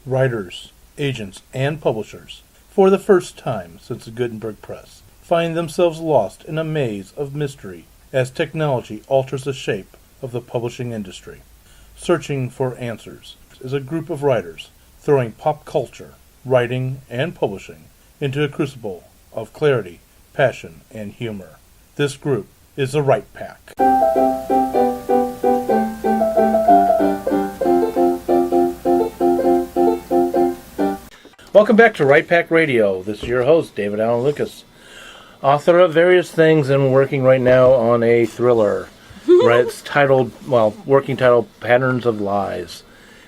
Writers, agents, and publishers, for the first time since the Gutenberg Press, find themselves lost in a maze of mystery as technology alters the shape of the publishing industry. Searching for Answers is a group of writers throwing pop culture, writing, and publishing into a crucible of clarity, passion, and humor. This group is the Right Pack. Welcome back to Right Pack Radio. This is your host, David Allen Lucas, author of various things and working right now on a thriller. It's titled, working title, Patterns of Lies.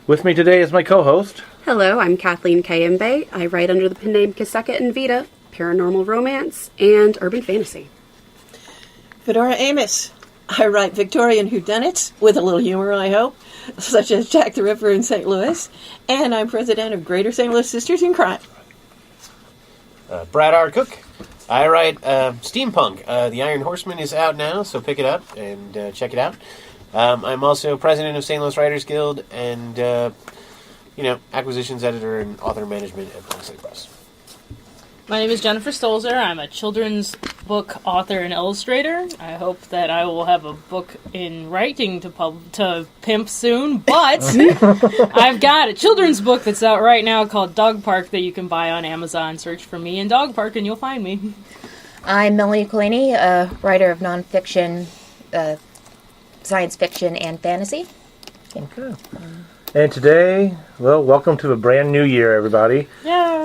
With me today is my co-host. Hello, I'm Kathleen Kayembe. I write under the pen name Kiseka and Vita, paranormal romance, and urban fantasy. Fedora Amos. I write Victorian whodunits, with a little humor, I hope, such as Jack the Ripper in St. Louis, and I'm president of Greater St. Louis Sisters in Crime. Brad R. Cook. I write steampunk. The Iron Horseman is out now, so pick it up and check it out. I'm also president of St. Louis Writers Guild and, acquisitions editor and author management at Black City Press. My name is Jennifer Stolzer. I'm a children's book author and illustrator. I hope that I will have a book in writing to pimp soon, but I've got a children's book that's out right now called Dog Park that you can buy on Amazon. Search for me in Dog Park and you'll find me. I'm Melanie Colini, a writer of nonfiction, science fiction, and fantasy. Okay. And today, welcome to a brand new year, everybody.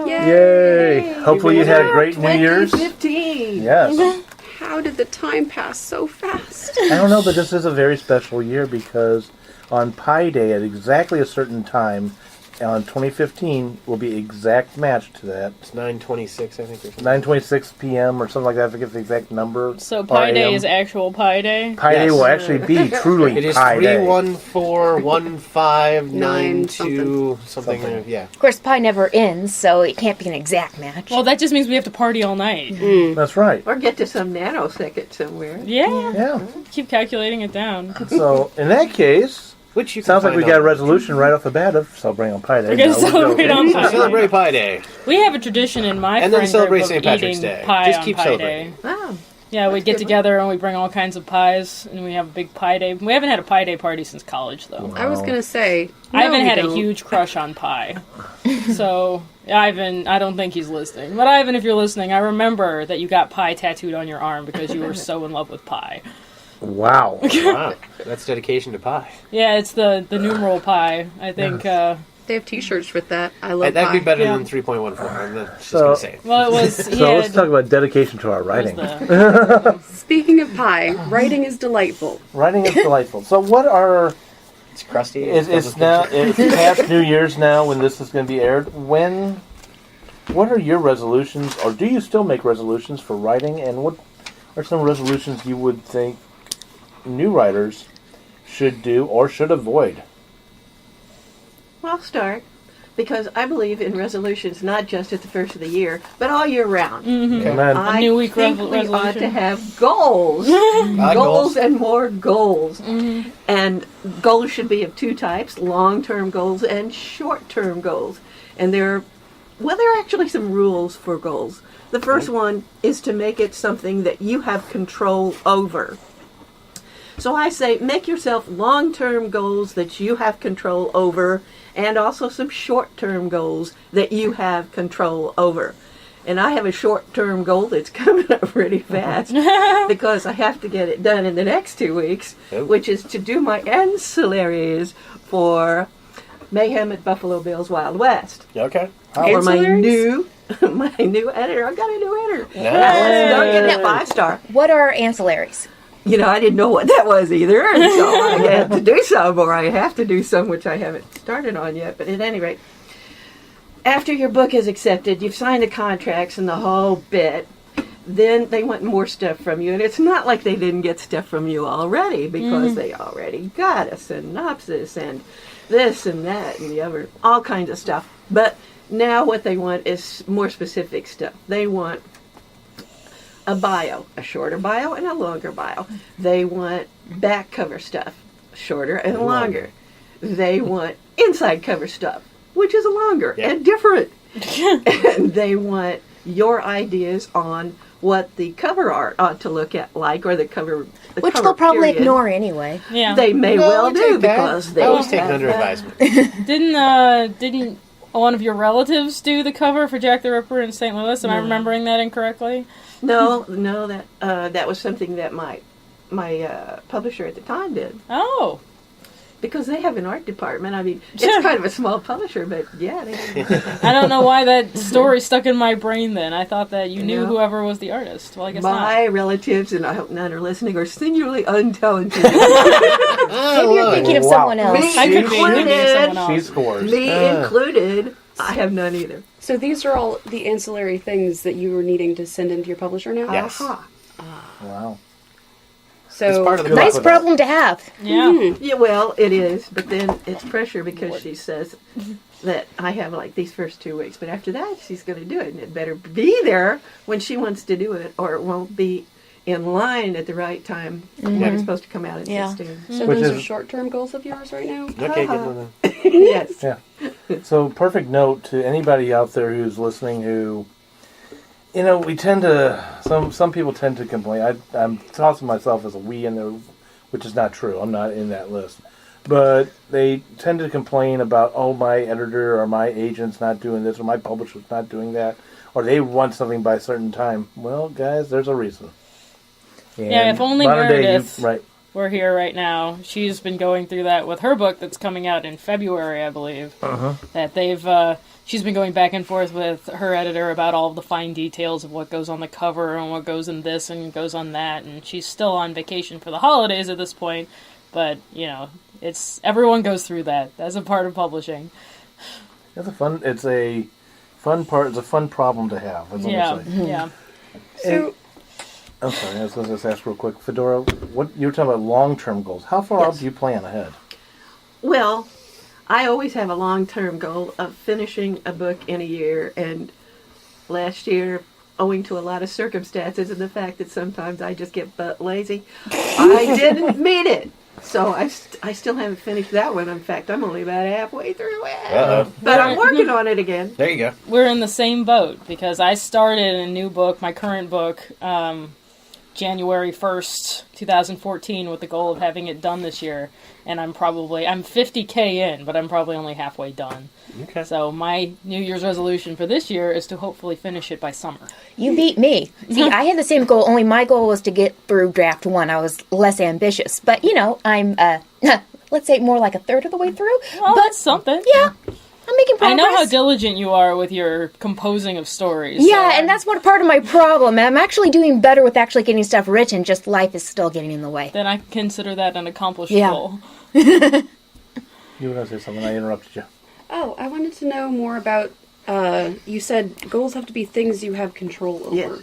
Yay! Hopefully you had a great New Year's. 2015. Yes. How did the time pass so fast? I don't know, but this is a very special year because on Pi Day at exactly a certain time, on 2015 will be exact match to that. It's 9:26, I think. Or something. 9:26 p.m. or something like that. I forget the exact number. So Pi Day is actual Pi Day? Pi Day will actually be truly It is Pi Day. 3141592 something. Yeah. Of course, pi never ends, so it can't be an exact match. Well, that just means we have to party all night. That's right. Or get to some nanosecond somewhere. Yeah. Yeah. Keep calculating it down. So, in that case, Which you sounds like we can got a find resolution right off the bat of celebrating on Pi Day. We're going to celebrate on Pi Day. Celebrate Pi Day. We have a tradition in my And then friend celebrate group St. of Patrick's eating Day. pie Just on keep Pi celebrating. Day. Wow. Yeah, we get together and we bring all kinds of pies, and we have a big Pi Day. We haven't had a Pi Day party since college, though. I was going to say, I haven't had don't. a huge crush on pie. So, Ivan, I don't think he's listening. But Ivan, if you're listening, I remember that you got pie tattooed on your arm because you were so in love with pie. Wow. Wow. That's dedication to pie. Yeah, it's the numeral pi. I think, They have t-shirts with that. I love That'd pie. be better Yeah. than 3.14. I'm just So- going to say it. well, it was... So let's talk about dedication to our writing. Speaking of pie, writing is delightful. Writing is delightful. So what are... It's crusty. It's past New Year's now when this is going to be aired. What are your resolutions, or do you still make resolutions for writing, and what are some resolutions you would think new writers should do or should avoid? Well, I'll start, because I believe in resolutions not just at the first of the year, but all year round. Amen. I New week think we ought resolution. to have goals. Goals and more goals. And goals should be of two types, long-term goals and short-term goals. And there are actually some rules for goals. The first one is to make it something that you have control over. So I say make yourself long-term goals that you have control over, and also some short-term goals that you have control over. And I have a short-term goal that's coming up really fast because I have to get it done in the next 2 weeks, which is to do my ancillaries for Mayhem at Buffalo Bill's Wild West. Okay. For my Ancillaries? new editor. I got a new editor. Nice. Don't get that 5-star. What are ancillaries? I didn't know what that was either, and so I had to do some, or I have to do some, which I haven't started on yet. But at any rate, after your book is accepted, you've signed the contracts and the whole bit, then they want more stuff from you. And it's not like they didn't get stuff from you already, because they already got a synopsis and this and that and the other, all kinds of stuff. But now what they want is more specific stuff. They want a bio, a shorter bio and a longer bio. They want back cover stuff, shorter and longer. They want inside cover stuff, which is longer Yeah. and different. And they want your ideas on what the cover art ought to look at like, or the cover. The Which cover they'll probably period. ignore anyway. Yeah. They may No, well we do take that. because they I always take it have under that. advisement. Didn't one of your relatives do the cover for Jack the Ripper in St. Louis? Am I remembering that incorrectly? No, that was something that my publisher at the time did. Oh. Because they have an art department. I mean, it's kind of a small publisher, but yeah. I don't know why that story stuck in my brain then. I thought that you knew No. whoever was the artist. Well, I guess My relatives, and I hope none are listening, are singularly untalented. Maybe you're thinking of someone else. Me I could be thinking of someone included. else. She scores. Me included. I have none either. So these are all the ancillary things that you were needing to send into your publisher now? Yes. Aha. Wow. So It's part of the Nice book. problem to have. Yeah. Yeah, well, it is, but then it's pressure because she says that I have like these first 2 weeks, but after that she's going to do it, and it better be there when she wants to do it, or it won't be in line at the right time when it's supposed to come out at Yeah. 16. So Which those is- are short-term goals of yours right now? Okay, good one. Yes. Yeah. So, perfect note to anybody out there who's listening who, we tend to, some people tend to complain. I'm tossing myself as a we in there, which is not true. I'm not in that list. But they tend to complain about, oh, my editor or my agent's not doing this or my publisher's not doing that, or they want something by a certain time. Well, guys, there's a reason. Yeah, if only modern day, Meredith- right. We're here right now. She's been going through that with her book that's coming out in February, I believe. That she's been going back and forth with her editor about all of the fine details of what goes on the cover and what goes in this and goes on that. And she's still on vacation for the holidays at this point. But, everyone goes through that. That's a part of publishing. It's a fun part. It's a fun problem to have. That's what I'm saying. Yeah. So I'm sorry, I was going to just ask real quick. Fedora, what you were talking about long-term goals. How far out Yes. do you plan ahead? Well, I always have a long-term goal of finishing a book in a year, and last year, owing to a lot of circumstances and the fact that sometimes I just get butt lazy, I didn't meet it. So I still haven't finished that one. In fact, I'm only about halfway through it. Uh-oh. But I'm working on it again. There you go. We're in the same boat because I started a new book, my current book, January 1st, 2014, with the goal of having it done this year. And I'm 50K in, but I'm probably only halfway done. Okay. So my New Year's resolution for this year is to hopefully finish it by summer. You beat me. See, I had the same goal, only my goal was to get through draft 1. I was less ambitious. But, I'm, let's say more like a third of the way through. Well, but, that's something. yeah, I'm making I progress. know how diligent you are with your composing of stories. Yeah, so and that's one part of my problem. I'm actually doing better with actually getting stuff written, just life is still getting in the way. then I consider that an accomplished Yeah. goal. You were going to say something. I interrupted you. Oh, I wanted to know more about, you said goals have to be things you have control over. Yes.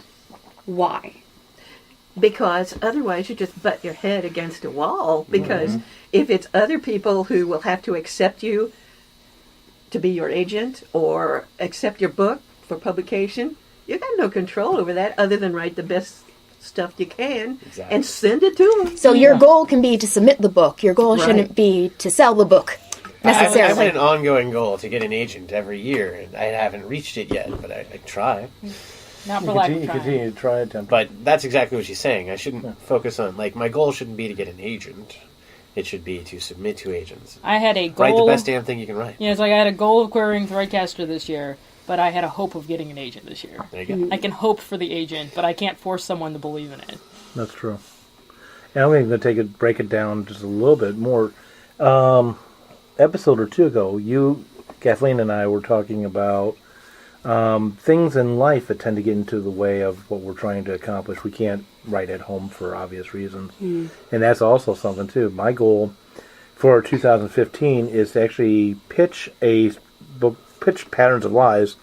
Why? Because otherwise you just butt your head against a wall. Because if it's other people who will have to accept you to be your agent or accept your book for publication, you got no control over that other than write the best stuff you can Exactly. and send it to them. So your goal can be to submit the book. Your goal Right. shouldn't be to sell the book, I've necessarily. had an ongoing goal to get an agent every year, and I haven't reached it yet, but I try. Not You for lack of continue, trying. continue to try attempt. But that's exactly what she's saying. I shouldn't focus on, my goal shouldn't be to get an agent. It should be to submit to agents. I had a goal. Write the best damn thing you can write. Yeah, it's like I had a goal of querying Threadcaster this year, but I had a hope of getting an agent this year. There you go. I can hope for the agent, but I can't force someone to believe in it. That's true. And I'm going to break it down just a little bit more. Episode or 2 ago, you, Kathleen, and I were talking about things in life that tend to get into the way of what we're trying to accomplish. We can't write at home for obvious reasons. And that's also something, too. My goal for 2015 is to actually pitch a book, pitch Patterns of Lies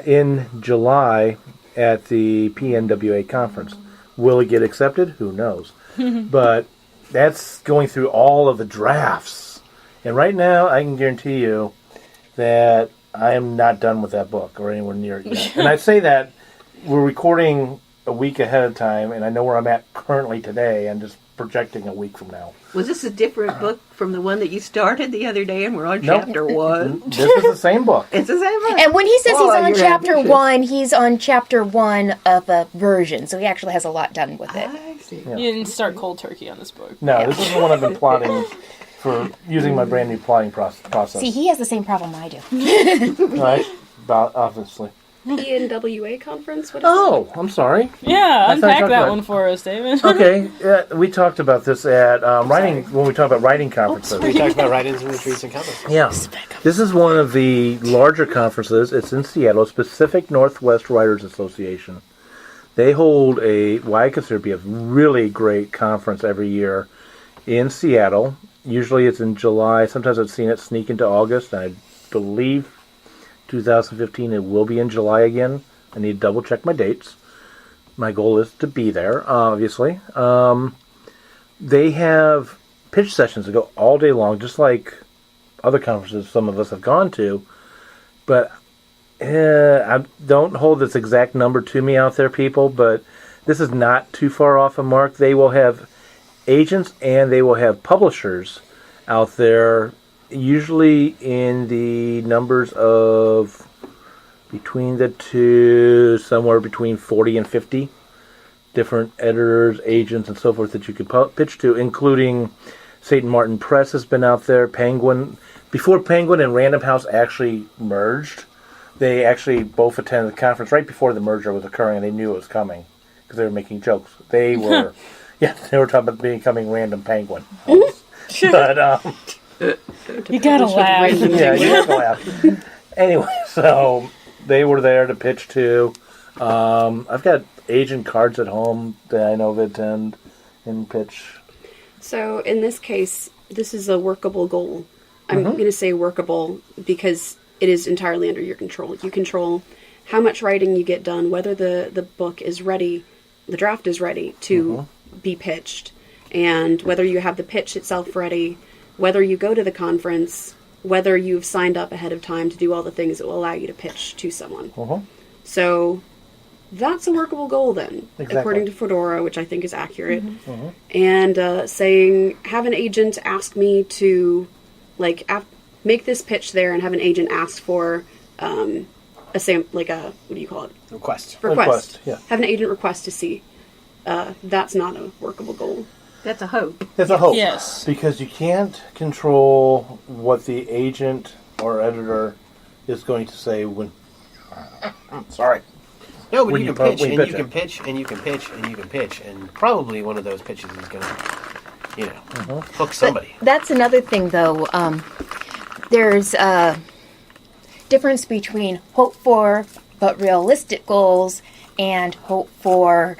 in July at the PNWA conference. Will it get accepted? Who knows? But that's going through all of the drafts. And right now, I can guarantee you that I am not done with that book or anywhere near it yet. And I say that we're recording a week ahead of time, and I know where I'm at currently today, and just projecting a week from now. Was this a different book from the one that you started the other day, and we're on chapter 1? This is the same book. It's the same book. And when he says he's on you're chapter ambitious. 1, he's on chapter 1 of a version, so he actually has a lot done with it. I see. Yeah. You didn't start cold turkey on this book. No, this is the one I've been plotting for using my brand new plotting process. See, he has the same problem I do. Right? Obviously. ENWA conference? What is Oh, I'm sorry. Yeah, I thought you unpack talked that about- one for us, David. Okay, we talked about this at writing when we talked about writing conferences. We talked about write-ins and retreats and conferences. Yeah, this is one of the larger conferences. It's in Seattle, Pacific Northwest Writers Association. They hold what I consider to be a really great conference every year in Seattle. Usually it's in July. Sometimes I've seen it sneak into August. And I believe 2015 it will be in July again. I need to double check my dates. My goal is to be there, obviously. They have pitch sessions that go all day long, just like other conferences some of us have gone to. But I don't hold this exact number to me out there, people, but this is not too far off a mark. They will have agents and they will have publishers out there, usually in the numbers of between the two, somewhere between 40 and 50 different editors, agents, and so forth that you could pitch to, including St. Martin Press has been out there, Penguin. Before Penguin and Random House actually merged, they actually both attended the conference right before the merger was occurring, and they knew it was coming because they were making jokes. They were, they were talking about becoming Random Penguin. But You gotta laugh. yeah, you have to laugh. Anyway, so they were there to pitch to. I've got agent cards at home that I know of attend and pitch. So in this case, this is a workable goal. I'm going to say workable because it is entirely under your control. You control how much writing you get done, whether the book is ready, the draft is ready to be pitched, and whether you have the pitch itself ready, whether you go to the conference, whether you've signed up ahead of time to do all the things that will allow you to pitch to someone. So that's a workable goal then, Exactly. according to Fedora, which I think is accurate. And saying, have an agent ask me to, make this pitch there and have an agent ask for what do you call it? Request. Request, yeah. Have an agent request to see. That's not a workable goal. That's a hope. It's a hope. Yes. Because you can't control what the agent or editor is going to say when... Sorry. No, but When you you can pitch, when you and pitch you can pitch, and you can pitch, and you can pitch, and probably one of those pitches is going to, hook somebody. That's another thing, though. There's a difference between hope for but realistic goals and hope for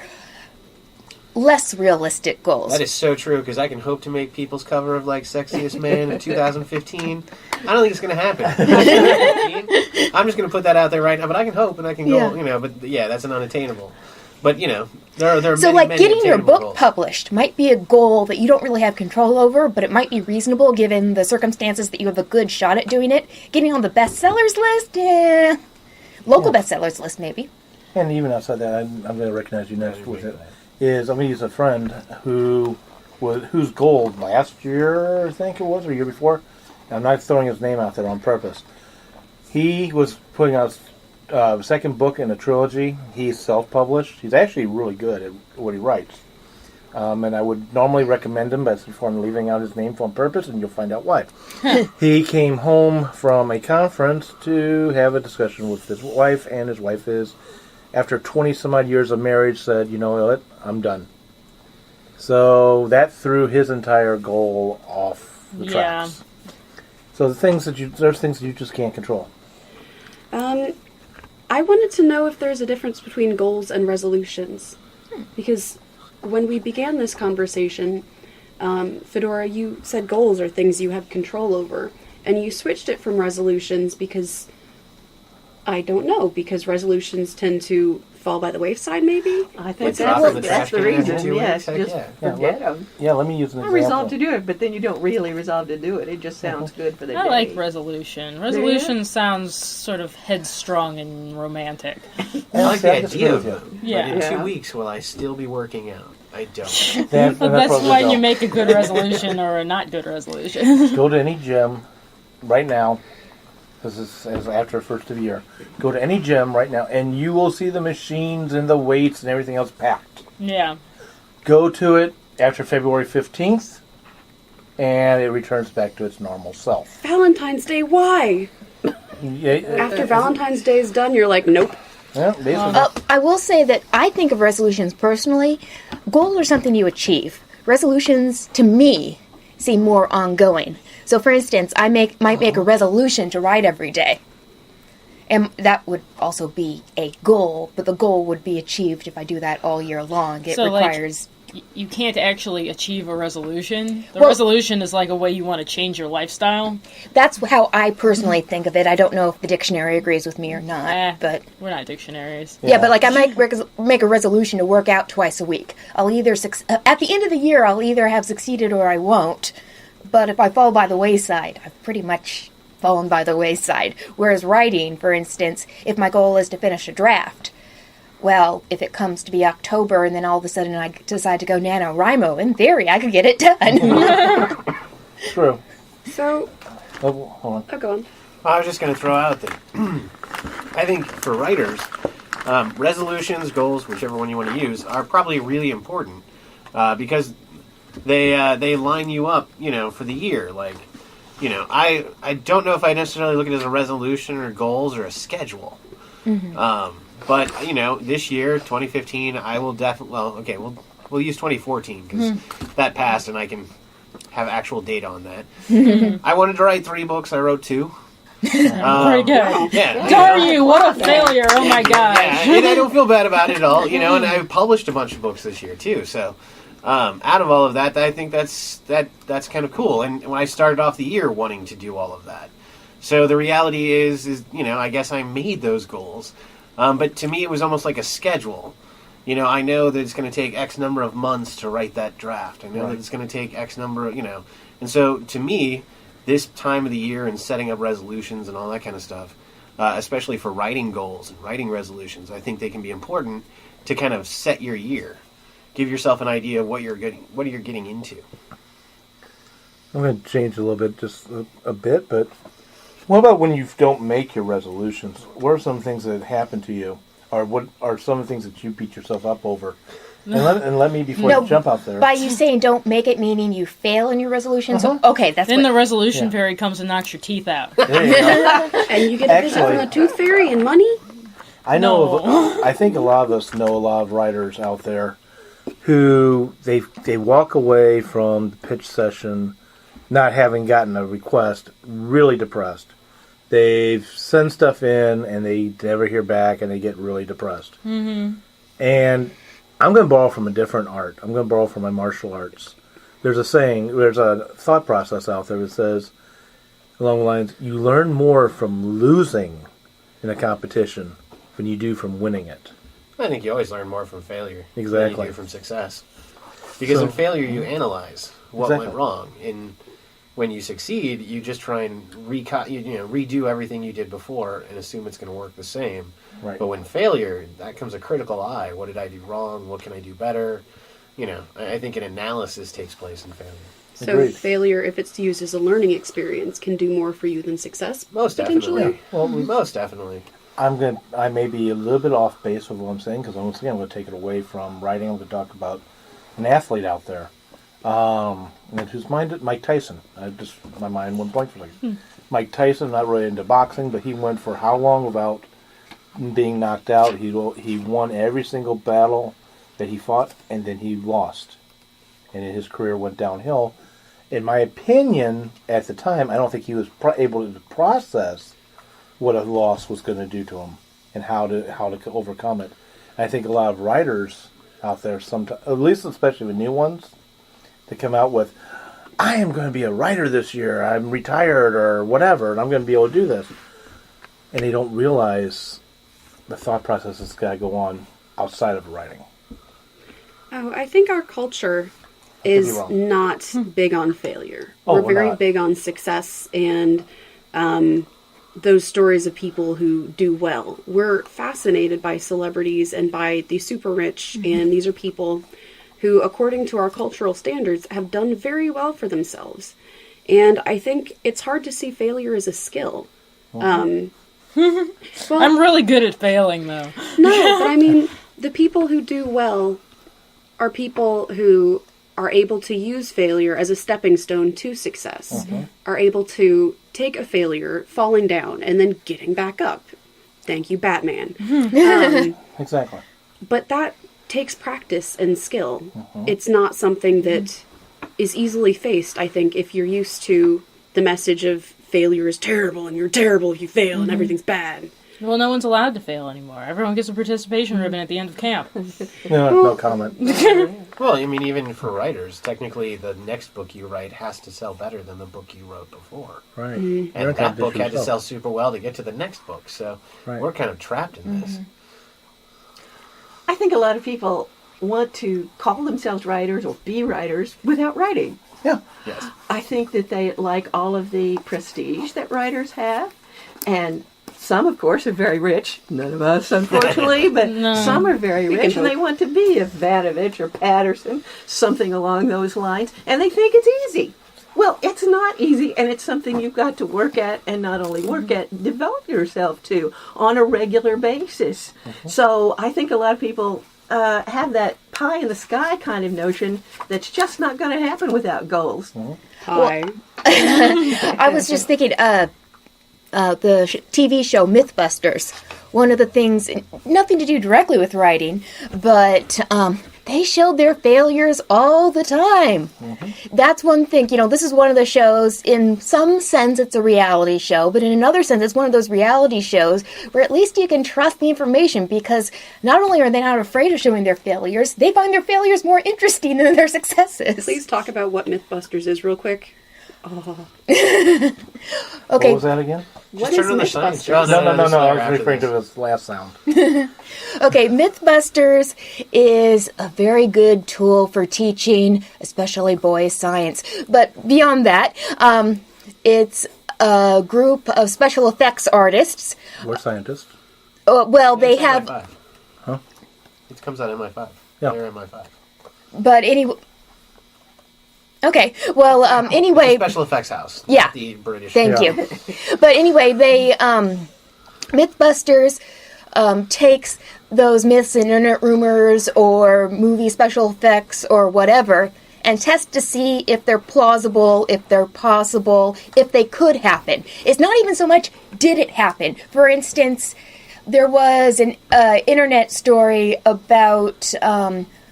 less realistic goals. That is so true, because I can hope to make people's cover of, Sexiest Man of 2015. I don't think it's going to happen. I'm just going to put that out there right now, but I can hope, and I can go, but that's an unattainable. But, there are So, many getting your attainable book goals. published might be a goal that you don't really have control over, but it might be reasonable given the circumstances that you have a good shot at doing it. Getting on the bestsellers list, local bestsellers list, maybe. And even outside that, I'm going to recognize you next with it. I'm going to use a friend whose goal last year, I think it was, or year before. I'm not throwing his name out there on purpose. He was putting out a second book in a trilogy. He's self-published. He's actually really good at what he writes. And I would normally recommend him, but before I'm leaving out his name on purpose, and you'll find out why. He came home from a conference to have a discussion with his wife, and his wife is, after 20-some-odd years of marriage, said, you know what, I'm done. So that threw his entire goal off the tracks. So there's things that you just can't control. I wanted to know if there's a difference between goals and resolutions. Because when we began this conversation, Fedora, you said goals are things you have control over. And you switched it from resolutions because, I don't know, because resolutions tend to fall by the wayside, maybe? I think drop in the that's trash the can every reason. 2 Yes, weeks, just heck forget them. Yeah, let me use an I example. resolve to do it, but then you don't really resolve to do it. It just sounds good for the day. I like resolution. Resolution sounds sort of headstrong and romantic. I like the I idea disagree of with them. Yeah. But in Yeah. 2 weeks, will I still be working out? I don't. That's when you make a good resolution or a not good resolution. Go to any gym right now. This is after the first of the year. Go to any gym right now, and you will see the machines and the weights and everything else packed. Yeah. Go to it after February 15th, and it returns back to its normal self. Valentine's Day, why? After Valentine's Day is done, you're like, nope. Yeah, basically. I will say that I think of resolutions personally. Goals are something you achieve. Resolutions, to me, seem more ongoing. So, for instance, I might make a resolution to write every day. And that would also be a goal, but the goal would be achieved if I do that all year long. It requires... you can't actually achieve a resolution. The resolution is like a way you want to change your lifestyle. That's how I personally think of it. I don't know if the dictionary agrees with me or not, but... We're not dictionaries. Yeah, but like I might make a resolution to work out twice a week. I'll either... at the end of the year, I'll either have succeeded or I won't. But if I fall by the wayside, I've pretty much fallen by the wayside. Whereas writing, for instance, if my goal is to finish a draft, well, if it comes to be October and then all of a sudden I decide to go NaNoWriMo, in theory, I could get it done. True. So... hold on. Oh, go on. I was just going to throw out that I think for writers, resolutions, goals, whichever one you want to use, are probably really important because they line you up, for the year. Like, I don't know if I necessarily look at it as a resolution or goals or a schedule. Mm-hmm. But, this year, 2015, I will definitely... we'll use 2014 because that passed and I can have actual data on that. I wanted to write 3 books. I wrote 2. Pretty good. Yeah. Darn you, what a failure. Oh, my gosh. Yeah, and I don't feel bad about it at all, and I published a bunch of books this year, too. So, out of all of that, I think that's kind of cool. And when I started off the year wanting to do all of that. So the reality is I guess I made those goals. But to me, it was almost like a schedule. I know that it's going to take X number of months to write that draft. I know that it's going to take X number of, And so, to me, this time of the year and setting up resolutions and all that kind of stuff, especially for writing goals and writing resolutions, I think they can be important to kind of set your year. Give yourself an idea of what you're getting into. I'm going to change a little bit, just a bit, but what about when you don't make your resolutions? What are some things that happen to you? Or what are some of the things that you beat yourself up over? And let me, before you jump out there. By you saying don't make it, meaning you fail in your resolutions? Okay, that's Then the resolution fairy comes and knocks your teeth out. There you go. And you get a visit from the tooth fairy and money? I think a lot of us know a lot of writers out there who they walk away from the pitch session not having gotten a request, really depressed. They've sent stuff in and they never hear back and they get really depressed. Mm-hmm. And I'm going to borrow from a different art. I'm going to borrow from my martial arts. There's a saying, there's a thought process out there that says, along the lines, you learn more from losing in a competition than you do from winning it. I think you always learn more from failure exactly. than you do from success. Because in failure, you analyze what went wrong. And when you succeed, you just try and redo everything you did before and assume it's going to work the same. Right. But when failure, that comes a critical eye. What did I do wrong? What can I do better? I think an analysis takes place in failure. So Agreed. Failure, if it's used as a learning experience, can do more for you than success. Most potentially. definitely. Yeah. Well, most definitely. I may be a little bit off base with what I'm saying because once again I'm going to take it away from writing. I'm going to talk about an athlete out there. And whose mind? Mike Tyson. My mind went blank for a second. Mike Tyson, not really into boxing, but he went for how long without being knocked out? He won every single battle that he fought, and then he lost, and his career went downhill. In my opinion, at the time, I don't think he was able to process what a loss was going to do to him and how to overcome it. And I think a lot of writers out there, sometimes, at least especially the new ones, they come out with, I am going to be a writer this year. I'm retired or whatever, and I'm going to be able to do this. And they don't realize the thought process that's got to go on outside of writing. Oh, I think our culture is not big on failure. We're very big on success and those stories of people who do well. We're fascinated by celebrities and by the super rich, and these are people who, according to our cultural standards, have done very well for themselves. And I think it's hard to see failure as a skill. Well, I'm really good at failing, though. No, but I mean, the people who do well are people who are able to use failure as a stepping stone to success, are able to take a failure, falling down, and then getting back up. Thank you, Batman. Exactly. But that takes practice and skill. It's not something that is easily faced, I think, if you're used to the message of failure is terrible, and you're terrible if you fail, and everything's bad. Well, no one's allowed to fail anymore. Everyone gets a participation ribbon at the end of camp. No comment. Well, I mean, even for writers, technically the next book you write has to sell better than the book you wrote before. Right. And that book had to sell super well to get to the next book, so we're kind of trapped in this. I think a lot of people want to call themselves writers or be writers without writing. Yeah. Yes. I think that they like all of the prestige that writers have, and some, of course, are very rich. None of us, unfortunately, but some are very rich, and they want to be Ivanovich or Patterson, something along those lines, and they think it's easy. Well, it's not easy, and it's something you've got to work at, and not only work at, develop yourself to on a regular basis. So I think a lot of people have that pie in the sky kind of notion that's just not going to happen without goals. Hi. I was just thinking, the TV show Mythbusters, one of the things, nothing to do directly with writing, but they showed their failures all the time. That's one thing, this is one of the shows, in some sense it's a reality show, but in another sense it's one of those reality shows where at least you can trust the information, because not only are they not afraid of showing their failures, they find their failures more interesting than their successes. Please talk about what Mythbusters is real quick. Oh. Okay. What was that again? What Just is turn on the signs. Mythbusters? No. I was referring to his last sound. Okay, Mythbusters is a very good tool for teaching, especially boys' science. But beyond that, it's a group of special effects artists. We're scientists. Well, they It's have... MI5. Huh? It comes out MI5. Yeah. They're MI5. But anyway... Okay, well, anyway... It's a special effects house. Yeah. The British. Thank you. But anyway, they... Mythbusters takes those myths and internet rumors or movie special effects or whatever and tests to see if they're plausible, if they're possible, if they could happen. It's not even so much, did it happen? For instance, there was an internet story about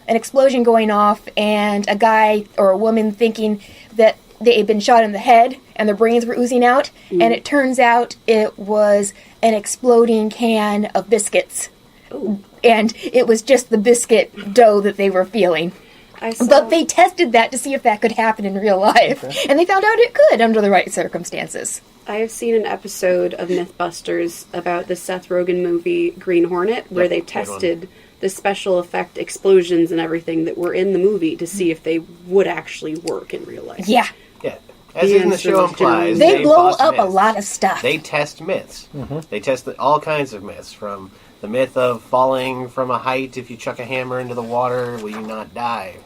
an explosion going off and a guy or a woman thinking that they had been shot in the head and their brains were oozing out, and it turns out it was an exploding can of biscuits. Ooh. And it was just the biscuit dough that they were feeling. But they tested that to see if that could happen in real life, and they found out it could under the right circumstances. I have seen an episode of Mythbusters about the Seth Rogen movie Green Hornet, where they tested the special effect explosions and everything that were in the movie to see if they would actually work in real life. Yeah. Yeah. As in the show implies, They blow bust up a myths. lot of stuff. They test myths. They test all kinds of myths, from the myth of falling from a height. If you chuck a hammer into the water, will you not die?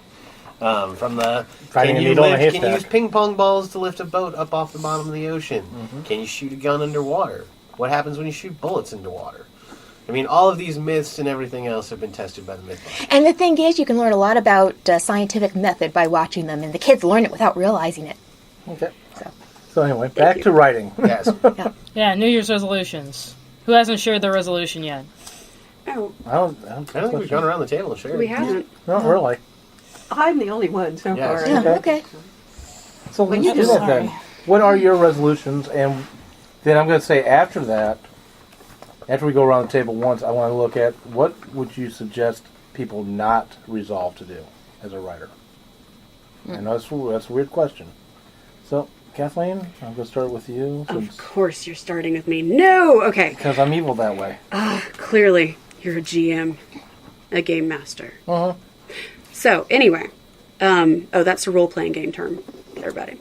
From the Finding can a you needle in a lift, can you haystack. use ping pong balls to lift a boat up off the bottom of the ocean? Can you shoot a gun underwater? What happens when you shoot bullets into water? I mean, all of these myths and everything else have been tested by the Mythbusters. And the thing is, you can learn a lot about scientific method by watching them, and the kids learn it without realizing it. Okay. So anyway, back to writing. Yes. Yeah, New Year's resolutions. Who hasn't shared their resolution yet? Oh, I don't I think we've gone around the table and shared. we haven't. Not really. I'm the only one so Yes. far. Yeah, okay. So let's do just- that then. What are your resolutions? And then I'm going to say after that, after we go around the table once, I want to look at what would you suggest people not resolve to do as a writer? I know that's a weird question. So, Kathleen, I'm going to start with you. Of course you're starting with me. No! Okay. Because I'm evil that way. Clearly, you're a GM. A game master. Uh-huh. So, anyway. That's a role-playing game term, everybody.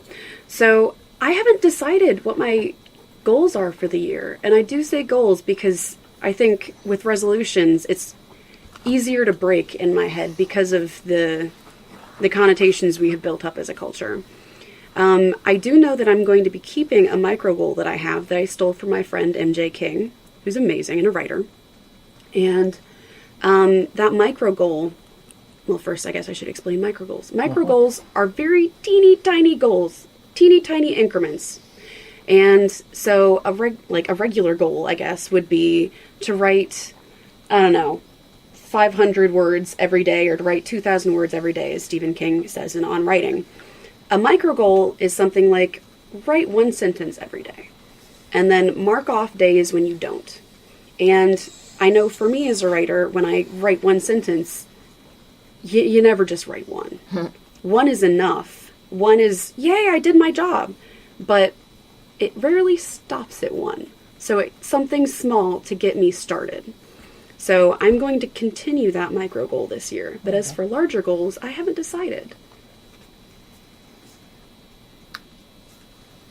So, I haven't decided what my goals are for the year. And I do say goals because I think with resolutions, it's easier to break in my head because of the the connotations we have built up as a culture. I do know that I'm going to be keeping a micro goal that I have that I stole from my friend MJ King, who's amazing and a writer. And that micro goal, well, first I guess I should explain micro goals. Micro goals are very teeny tiny goals, teeny tiny increments. And so a regular goal, I guess, would be to write, I don't know, 500 words every day, or to write 2,000 words every day, as Stephen King says in On Writing. A micro goal is something like write one sentence every day, and then mark off days when you don't. And I know for me as a writer, when I write one sentence, you never just write one. One is enough. One is, yay, I did my job. But it rarely stops at one. So it's something small to get me started. So I'm going to continue that micro goal this year. But as for larger goals, I haven't decided.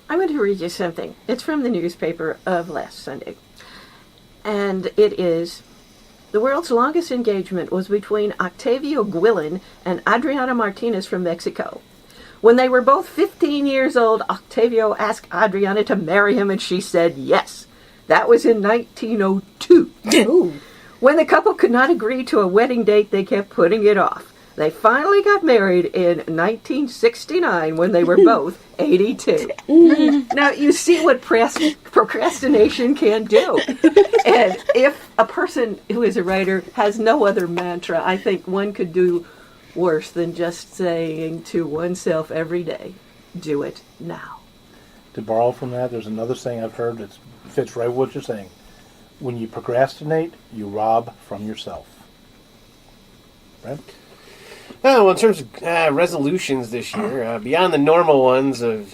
I'm going to read you something. It's from the newspaper of last Sunday. And it is, the world's longest engagement was between Octavio Guillén and Adriana Martinez from Mexico. When they were both 15 years old, Octavio asked Adriana to marry him, and she said yes. That was in 1902. Ooh. When the couple could not agree to a wedding date, they kept putting it off. They finally got married in 1969 when they were both 82. Now, you see what procrastination can do. And if a person who is a writer has no other mantra, I think one could do worse than just saying to oneself every day, do it now. To borrow from that, there's another saying I've heard that fits right with what you're saying. When you procrastinate, you rob from yourself. Right? Well, in terms of resolutions this year, beyond the normal ones of,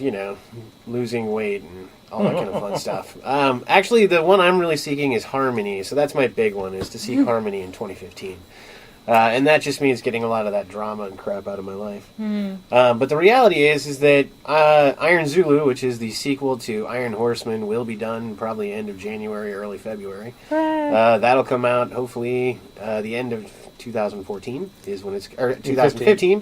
losing weight and all that kind of fun stuff, actually the one I'm really seeking is harmony. So that's my big one, is to seek harmony in 2015. And that just means getting a lot of that drama and crap out of my life. But the reality is that Iron Zulu, which is the sequel to Iron Horseman, will be done probably end of January, early February. That'll come out hopefully the end of 2014 is when it's, or 2015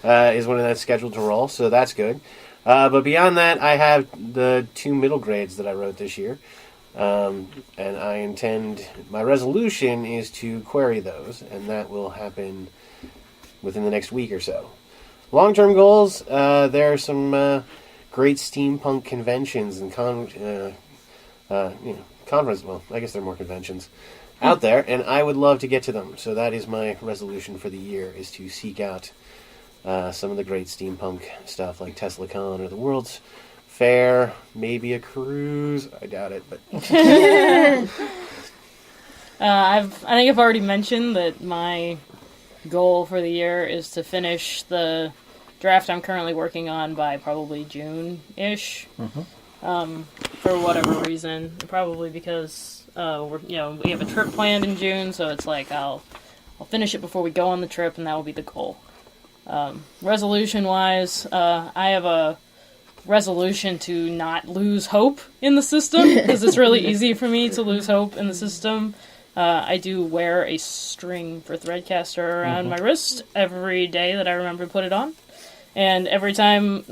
is when that's scheduled to roll. So that's good. But beyond that, I have the 2 middle grades that I wrote this year. And I intend, my resolution is to query those, and that will happen within the next week or so. Long-term goals, there are some great steampunk conventions and conferences, well, I guess they're more conventions, out there, and I would love to get to them. So that is my resolution for the year, is to seek out some of the great steampunk stuff like TeslaCon or the World's Fair, maybe a cruise. I doubt it, but I think I've already mentioned that my goal for the year is to finish the draft I'm currently working on by probably June-ish. For whatever reason, probably because we have a trip planned in June, so it's like I'll finish it before we go on the trip, and that will be the goal. Resolution-wise, I have a resolution to not lose hope in the system, because it's really easy for me to lose hope in the system. I do wear a string for Threadcaster around my wrist every day that I remember to put it on, and every time,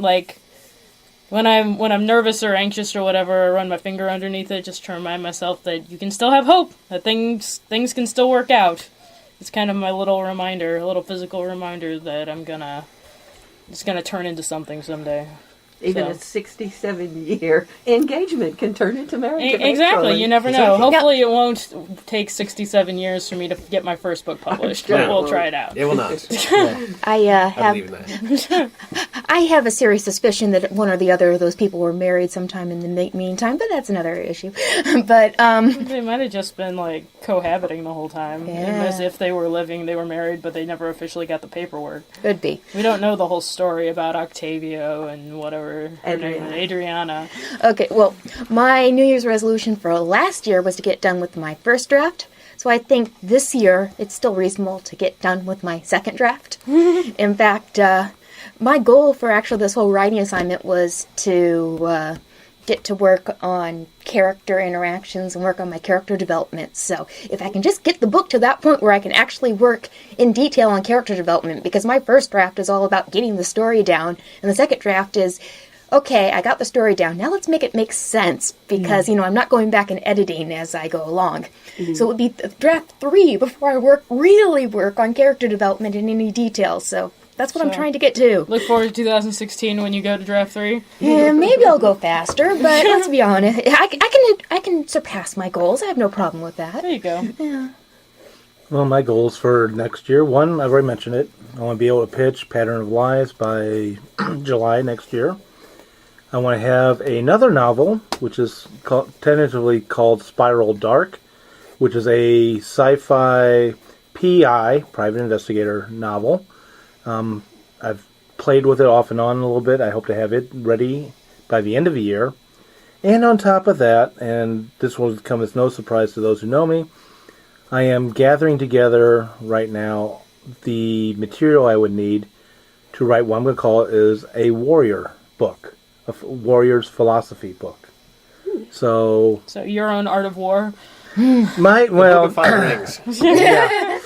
when I'm nervous or anxious or whatever, I run my finger underneath it just to remind myself that you can still have hope, that things can still work out. It's kind of my little reminder, a little physical reminder that it's gonna turn into something someday. Even a 67-year engagement can turn into marriage. Exactly, you never know. Hopefully it won't take 67 years for me to get my first book published, but we'll try it out. It will not. I believe in that. I have a serious suspicion that one or the other of those people were married sometime in the meantime, but that's another issue. But they might have just been cohabiting the whole time, as if they were married, but they never officially got the paperwork. Could be. We don't know the whole story about Octavio and whatever. Adriana. Okay, well, my New Year's resolution for last year was to get done with my first draft. So I think this year it's still reasonable to get done with my second draft. In fact, my goal for actually this whole writing assignment was to get to work on character interactions and work on my character development. So if I can just get the book to that point where I can actually work in detail on character development, because my first draft is all about getting the story down, and the second draft is, okay, I got the story down, now let's make it make sense, because, I'm not going back and editing as I go along. So it would be draft 3 before I really work on character development in any detail, so that's what I'm trying to get to. Look forward to 2016 when you go to draft 3. Yeah, maybe I'll go faster, but let's be honest. I can surpass my goals. I have no problem with that. There you go. Yeah. Well, my goals for next year, one, I've already mentioned it. I want to be able to pitch Pattern of Lies by July next year. I want to have another novel, which is tentatively called Spiral Dark, which is a sci-fi PI, private investigator novel. I've played with it off and on a little bit. I hope to have it ready by the end of the year. And on top of that, and this will come as no surprise to those who know me, I am gathering together right now the material I would need to write what I'm going to call it is a warrior book, a warrior's philosophy book. So your own Art of War. Book of 5 Rings. Yeah.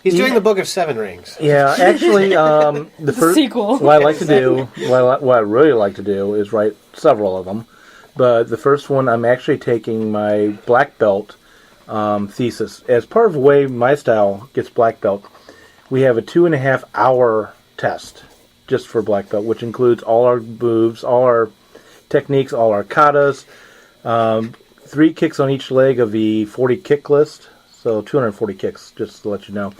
He's doing the Book of 7 Rings. Yeah, actually, the first sequel. What I like to do, what I really like to do, is write several of them. But the first one, I'm actually taking my black belt thesis as part of the way my style gets black belt. We have a 2.5 hour test just for black belt, which includes all our moves, all our techniques, all our katas, 3 kicks on each leg of the 40 kick list. So 240 kicks, just to let you know.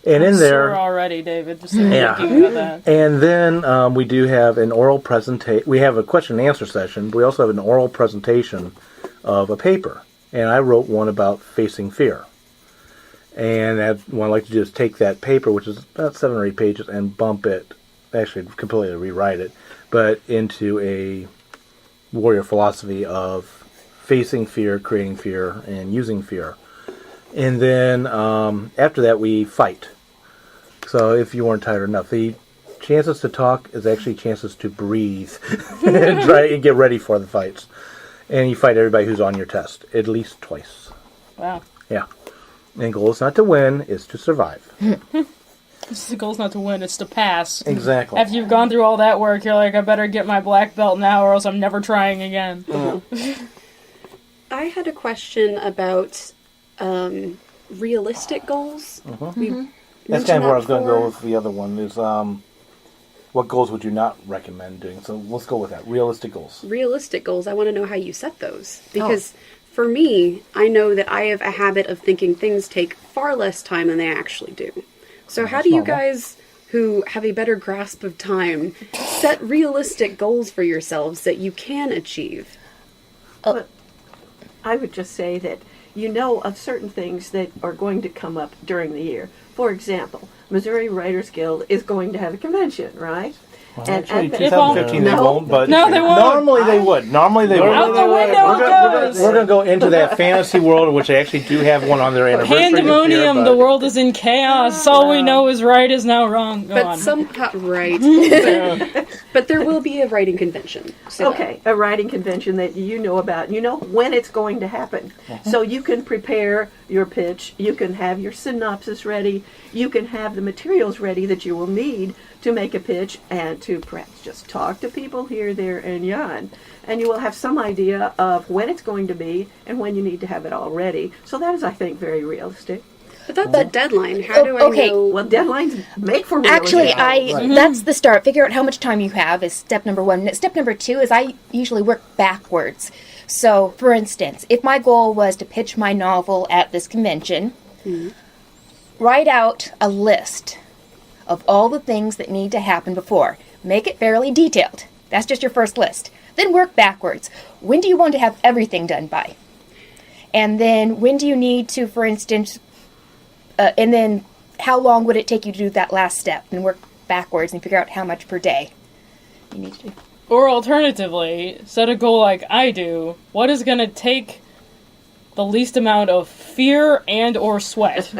And in there... Sore already, David. Just thinking about that. And then we do have an oral presentation. We have a question and answer session, but we also have an oral presentation of a paper. And I wrote one about facing fear. And what I like to do is take that paper, which is about 7 or 8 pages, and bump it, actually completely rewrite it, but into a warrior philosophy of facing fear, creating fear, and using fear. And then after that, we fight. So if you weren't tired enough, the chances to talk is actually chances to breathe and try and get ready for the fights. And you fight everybody who's on your test at least twice. Wow. Yeah. And the goal is not to win, it's to survive. The goal's not to win, it's to pass. Exactly. After you've gone through all that work, you're like, I better get my black belt now or else I'm never trying again. I had a question about realistic goals. That's kind of where I was going to go with the other one, is what goals would you not recommend doing? So let's go with that. Realistic goals. Realistic goals, I want to know how you set those. Because for me, I know that I have a habit of thinking things take far less time than they actually do. So how do you guys, who have a better grasp of time, set realistic goals for yourselves that you can achieve? But I would just say that you know of certain things that are going to come up during the year. For example, Missouri Writers Guild is going to have a convention, right? Well, actually, 2015 they won't, but no, they won't. Normally they would. Normally they would. Out the window it goes. We're going to go into that fantasy world, which they actually do have one on their anniversary. Pandemonium, the world is in chaos. All we know is right is now wrong. Go on. Right. But there will be a writing convention. So Okay, a writing convention that you know about. You know when it's going to happen. So you can prepare your pitch. You can have your synopsis ready. You can have the materials ready that you will need to make a pitch and to perhaps just talk to people here, there, and yon. And you will have some idea of when it's going to be and when you need to have it all ready. So that is, I think, very realistic. But that's a deadline. How do I know? Well, deadlines make for realistic. Actually, that's the start. Figure out how much time you have is step number 1. Step number 2 is I usually work backwards. So, for instance, if my goal was to pitch my novel at this convention, write out a list of all the things that need to happen before. Make it fairly detailed. That's just your first list. Then work backwards. When do you want to have everything done by? And then when do you need to, for instance, and then how long would it take you to do that last step? And work backwards and figure out how much per day you need to do. Or alternatively, set a goal like I do. What is going to take the least amount of fear and or sweat?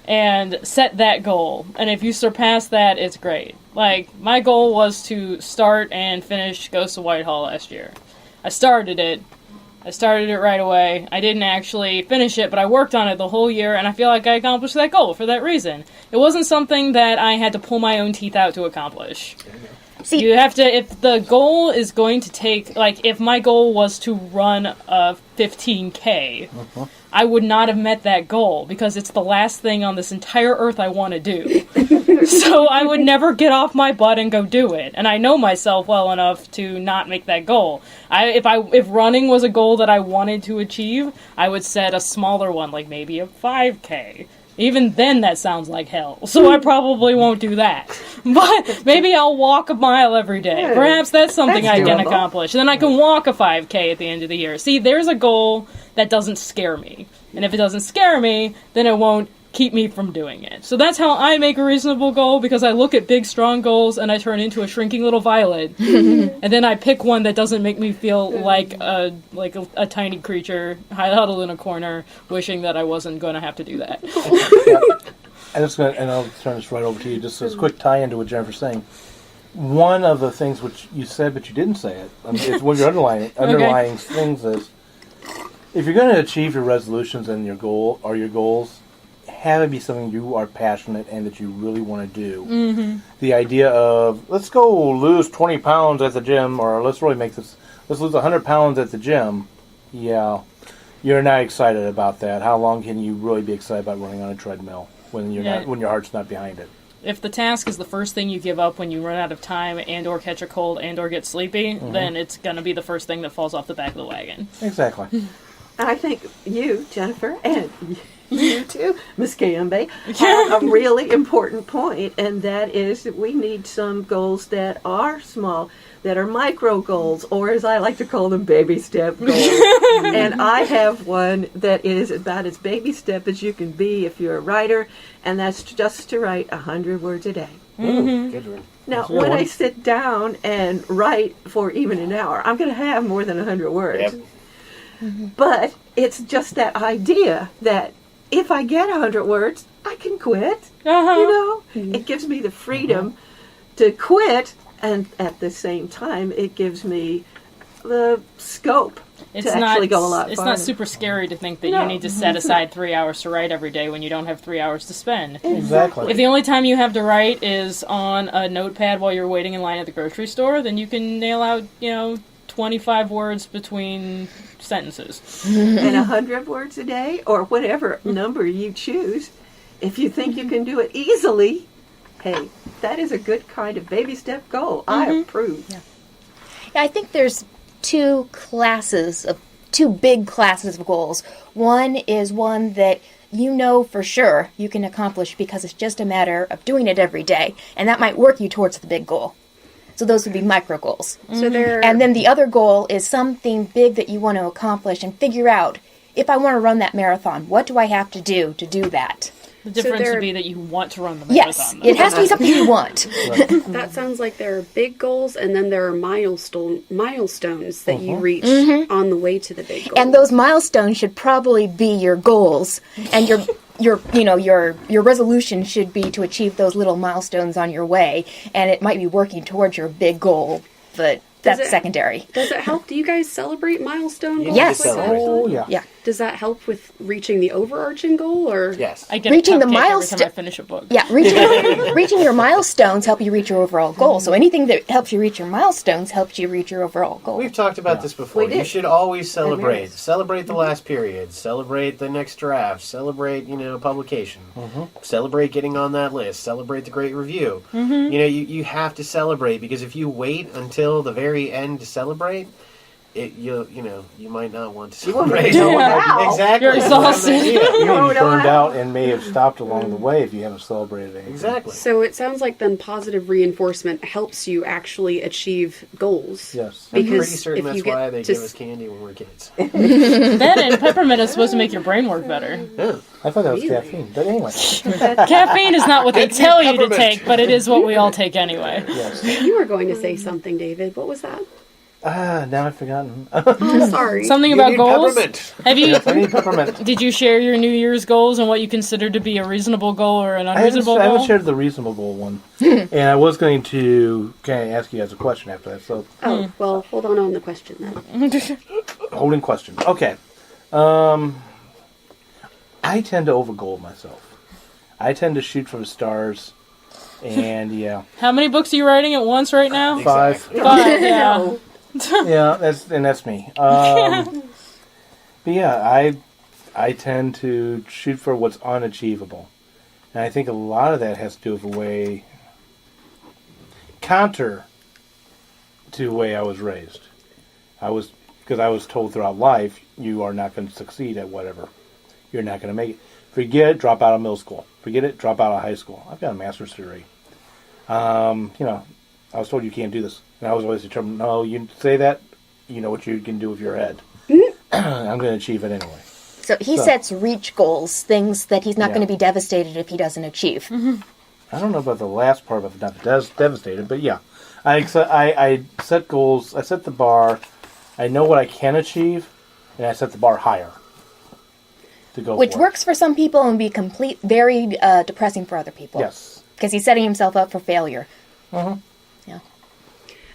And set that goal. And if you surpass that, it's great. Like, my goal was to start and finish Ghosts of Whitehall last year. I started it right away. I didn't actually finish it, but I worked on it the whole year, and I feel like I accomplished that goal for that reason. It wasn't something that I had to pull my own teeth out to accomplish. See, You have to, if the goal is going to take, like, if my goal was to run a 15K, I would not have met that goal, because it's the last thing on this entire earth I want to do. So I would never get off my butt and go do it. And I know myself well enough to not make that goal. If running was a goal that I wanted to achieve, I would set a smaller one, like maybe a 5K. Even then, that sounds like hell. So I probably won't do that. But maybe I'll walk a mile every day. Yeah, Perhaps that's something that's I can doable. accomplish. Then I can walk a 5K at the end of the year. See, there's a goal that doesn't scare me. And if it doesn't scare me, then it won't keep me from doing it. So that's how I make a reasonable goal, because I look at big, strong goals and I turn into a shrinking little violet. And then I pick one that doesn't make me feel like a tiny creature huddled in a corner, wishing that I wasn't going to have to do that. And I'll turn this right over to you, just as a quick tie into what Jennifer's saying. One of the things which you said, but you didn't say it, is one of your underlying things is, if you're going to achieve your resolutions and your goals, have it be something you are passionate and that you really want to do. Mm-hmm. The idea of, let's go lose 20 pounds at the gym, or let's lose 100 pounds at the gym. Yeah, you're not excited about that. How long can you really be excited about running on a treadmill when your heart's not behind it? If the task is the first thing you give up when you run out of time and or catch a cold and or get sleepy, then it's going to be the first thing that falls off the back of the wagon. Exactly. And I think you, Jennifer, and you too, Miss Gambe, have a really important point, and that is that we need some goals that are small, that are micro goals, or as I like to call them, baby step goals. And I have one that is about as baby step as you can be if you're a writer, and that's just to write 100 words a day. Ooh, good one. Now, when I sit down and write for even an hour, I'm going to have more than 100 words. Yep. But it's just that idea that if I get 100 words, I can quit. You know, it gives me the freedom to quit, and at the same time, it gives me the scope to actually go a lot farther. It's not super scary to think that you need to set aside 3 hours to write every day when you don't have 3 hours to spend. Exactly. If the only time you have to write is on a notepad while you're waiting in line at the grocery store, then you can nail out, 25 words between sentences. And 100 words a day, or whatever number you choose, if you think you can do it easily, hey, that is a good kind of baby step goal. I approve. Yeah, I think there's two big classes of goals. One is one that you know for sure you can accomplish because it's just a matter of doing it every day, and that might work you towards the big goal. So those would be micro goals. So And then the other goal is something big that you want to accomplish and figure out, if I want to run that marathon, what do I have to do that? The difference would be that you want to run the Yes, marathon. it has to be something you want. That sounds like there are big goals, and then there are milestones that you reach on the way to the big goal. And those milestones should probably be your goals, and your resolution should be to achieve those little milestones on your way, and it might be working towards your big goal, but that's secondary. Does it help? Do you guys celebrate milestone goals? Yes. Like that? Oh, yeah. Yeah. Does that help with reaching the overarching goal, or Yes. I get Reaching a the cupcake every time I milestone- finish a book. Yeah, reaching your milestones help you reach your overall goal. So anything that helps you reach your milestones helps you reach your overall goal. We've talked about this before. We did. You should always celebrate. Yes. Celebrate the last period. Celebrate the next draft. Celebrate, publication. Celebrate getting on that list. Celebrate the great review. You have to celebrate, because if you wait until the very end to celebrate, you might not want to celebrate. Wow. Exactly. You're exhausted. You're going to be burned out and may have stopped along the way if you haven't celebrated anything. Exactly. So it sounds like then positive reinforcement helps you actually achieve goals. Yes. I'm Because pretty certain if that's you get why they to give us candy when we're kids. That and peppermint is supposed to make your brain work better. Yeah. I thought that was Really? caffeine. But anyway. Caffeine is not what they Give me tell you to peppermint. take, but it is what we all take anyway. Yes. You were going to say something, David. What was that? Now I've forgotten. I'm sorry. Something You about need goals. peppermint. Have you? I need peppermint. Did you share your New Year's goals and what you consider to be a reasonable goal or an unreasonable I goal? haven't shared the reasonable goal one. And I was going to kind of ask you guys a question after that. So, Oh, well, hold on the question then. holding question. Okay. I tend to overgoal myself. I tend to shoot for the stars. And, yeah. How many books are you writing at once right now? Five. Five, yeah. Yeah, that's me. But yeah, I tend to shoot for what's unachievable, and I think a lot of that has to do with the way counter to the way I was raised. Because I was told throughout life, you are not going to succeed at whatever. You're not going to make it. Forget it, drop out of middle school. Forget it, drop out of high school. I've got a master's degree. I was told you can't do this. And I was always determined, no, you say that, you know what you can do with your head. I'm going to achieve it anyway. So he sets reach goals, things that he's not Yeah. going to be devastated if he doesn't achieve. I don't know about the last part of it, not devastated, but yeah. I set goals, I set the bar, I know what I can achieve, and I set the bar higher to go Which for works for some people and be very depressing for other people. Yes. Because he's setting himself up for failure. Uh-huh. Yeah.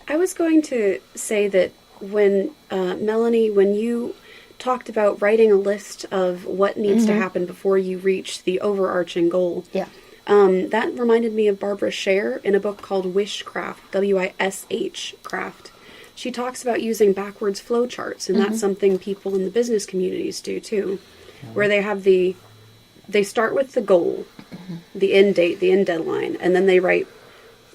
I was going to say that when, Melanie, when you talked about writing a list of what needs to happen before you reach the overarching goal, Yeah. that reminded me of Barbara Scher in a book called Wishcraft, W-I-S-H, Craft. She talks about using backwards flowcharts, and that's something people in the business communities do too, where they start with the goal, the end date, the end deadline, and then they write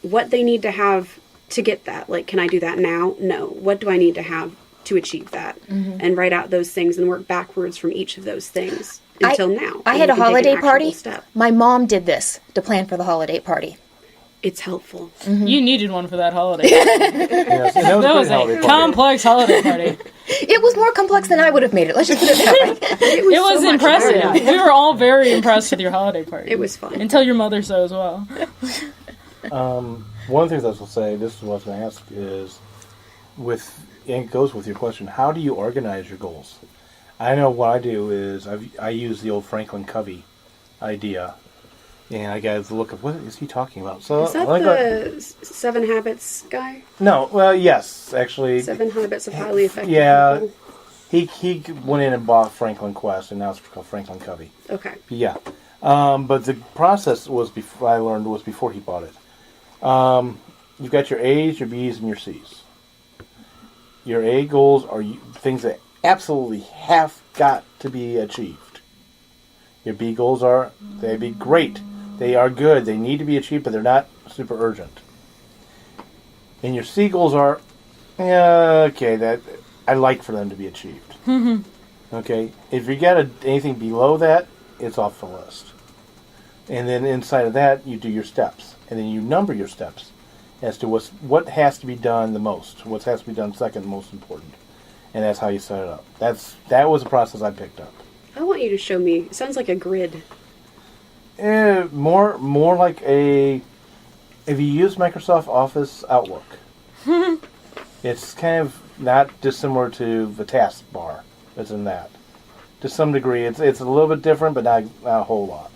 what they need to have to get that. Like, can I do that now? No. What do I need to have to achieve that? And write out those things and work backwards from each of those things until now. I And had you a can take an holiday actionable party. step. My mom did this to plan for the holiday party. It's helpful. You needed one for that holiday. Yes, and That was great holiday a party. complex holiday party. It was more complex than I would have made it. Let's just put it that way. It was, It was so much impressive. fun. We were all very impressed with your holiday party. It was fun. Until your mother so as well. One of the things I was going to say, this is what I was going to ask, is and it goes with your question, how do you organize your goals? I know what I do is I use the old Franklin Covey idea, and I got to look at what is he talking about. So Is that like the 7 Habits guy? no, well, yes, actually, 7 Habits of Highly Effective yeah. People? he went in and bought Franklin Quest, and now it's called Franklin Covey. Okay. Yeah, but the process was before he bought it. You've got your A's, your B's, and your C's. Your A goals are things that absolutely have got to be achieved. Your B goals are, they'd be great. They are good. They need to be achieved, but they're not super urgent. And your C goals are, okay, that I like for them to be achieved. Okay? If you got anything below that, it's off the list. And then inside of that, you do your steps. And then you number your steps as to what has to be done the most, what has to be done second most important. And that's how you set it up. That was a process I picked up. I want you to show me. It sounds like a grid. More like if you use Microsoft Office Outlook, it's kind of not dissimilar to the task bar. It's in that. To some degree, it's a little bit different, but not a whole lot.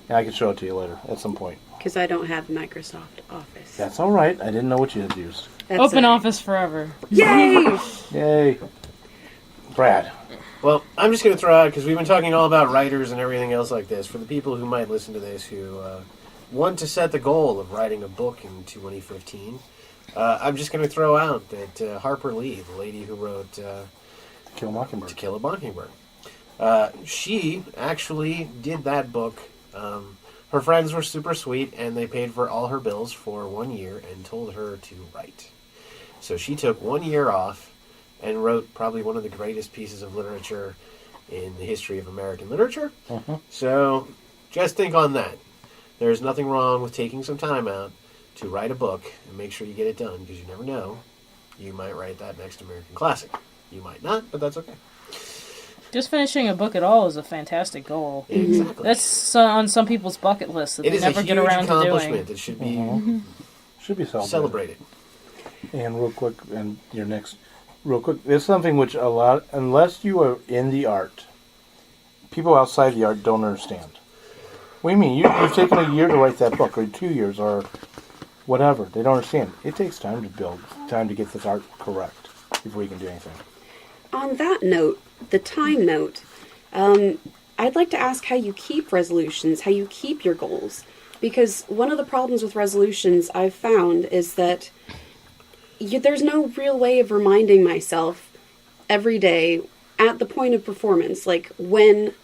And I can show it to you later at some point. Because I don't have Microsoft Office. That's all right. I didn't know what you had used. That's Open all right. office forever. Yay! Yay. Brad. Well, I'm just going to throw out, because we've been talking all about writers and everything else like this, for the people who might listen to this who want to set the goal of writing a book in 2015, I'm just going to throw out that Harper Lee, the lady who wrote Kill Mockingbird. To Kill a Mockingbird, she actually did that book. Her friends were super sweet, and they paid for all her bills for 1 year and told her to write. So she took 1 year off and wrote probably one of the greatest pieces of literature in the history of American literature. So just think on that. There's nothing wrong with taking some time out to write a book and make sure you get it done, because you never know. You might write that next American classic. You might not, but that's okay. Just finishing a book at all is a fantastic goal. Exactly. That's on some people's bucket list that It they is a never huge get around to accomplishment. doing. It should be Should be celebrated. celebrated. And real quick, and your next, real quick, there's something which unless you are in the art, people outside the art don't understand. What do you mean? You've taken a year to write that book, or 2 years, or whatever. They don't understand. It takes time to build, time to get this art correct before you can do anything. On that note, the time note, I'd like to ask how you keep resolutions, how you keep your goals. Because one of the problems with resolutions I've found is that there's no real way of reminding myself every day at the point of performance, like when,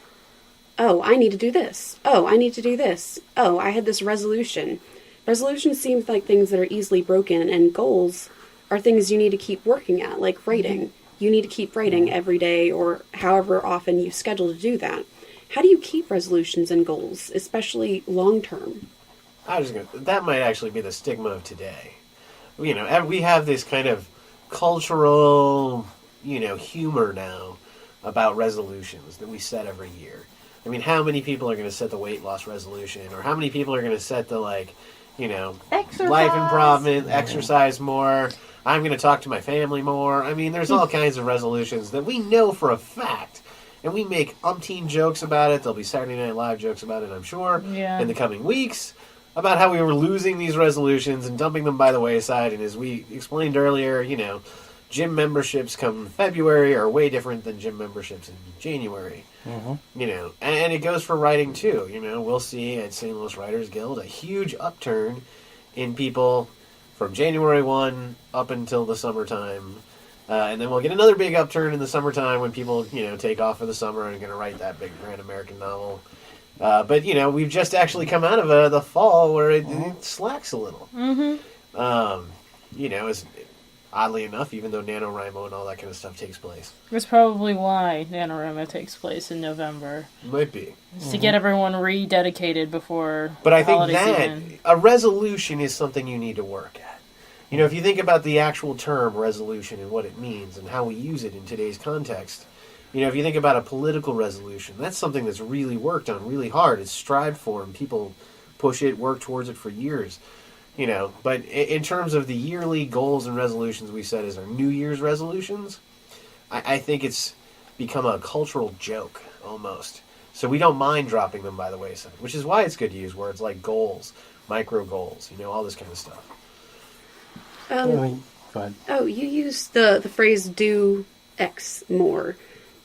oh, I need to do this. Oh, I need to do this. Oh, I had this resolution. Resolutions seem like things that are easily broken, and goals are things you need to keep working at, like writing. You need to keep writing every day or however often you schedule to do that. How do you keep resolutions and goals, especially long term? That might actually be the stigma of today. We have this kind of cultural, humor now about resolutions that we set every year. I mean, how many people are going to set the weight loss resolution, or how many people are going to set the exercise. Life improvement, exercise more? I'm going to talk to my family more. I mean, there's all kinds of resolutions that we know for a fact. And we make umpteen jokes about it. There'll be Saturday Night Live jokes about it, I'm sure, in the coming weeks, about how we were losing these resolutions and dumping them by the wayside. And as we explained earlier, gym memberships come February are way different than gym memberships in January. Mm-hmm. And it goes for writing, too. We'll see at St. Louis Writers Guild a huge upturn in people from January 1 up until the summertime. And then we'll get another big upturn in the summertime when people, take off for the summer and are going to write that big Grand American novel. But, we've just actually come out of the fall where it slacks a little. Mm-hmm. It's, oddly enough, even though NaNoWriMo and all that kind of stuff takes place. That's probably why NaNoWriMo takes place in November. Might be. It's to get everyone rededicated before But I think season. A resolution is something you need to work at. If you think about the actual term resolution and what it means and how we use it in today's context, if you think about a political resolution, that's something that's really worked on really hard. It's strived for, and people push it, work towards it for years. But in terms of the yearly goals and resolutions we set as our New Year's resolutions, I think it's become a cultural joke, almost. So we don't mind dropping them by the wayside, which is why it's good to use words like goals, micro goals, all this kind of stuff. Go ahead. Oh, you use the phrase do X more.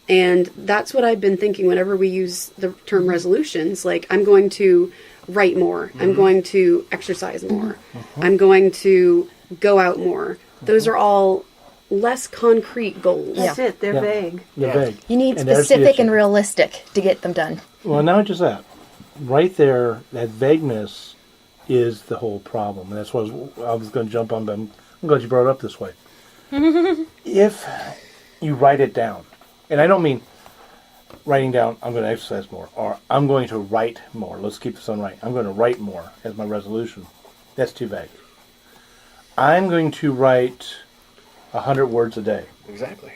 And that's what I've been thinking whenever we use the term resolutions. Like, I'm going to write more. Mm-hmm. I'm going to exercise more. Mm-hmm. I'm going to go out more. Mm-hmm. Those are all less concrete goals. That's it. They're vague. They're vague. You need specific and realistic to get them done. Well, not just that. Right there, that vagueness is the whole problem. And that's what I was going to jump on, but I'm glad you brought it up this way. If you write it down, and I don't mean writing down, I'm going to exercise more, or I'm going to write more. Let's keep this on right. I'm going to write more as my resolution. That's too vague. I'm going to write 100 words a day. Exactly.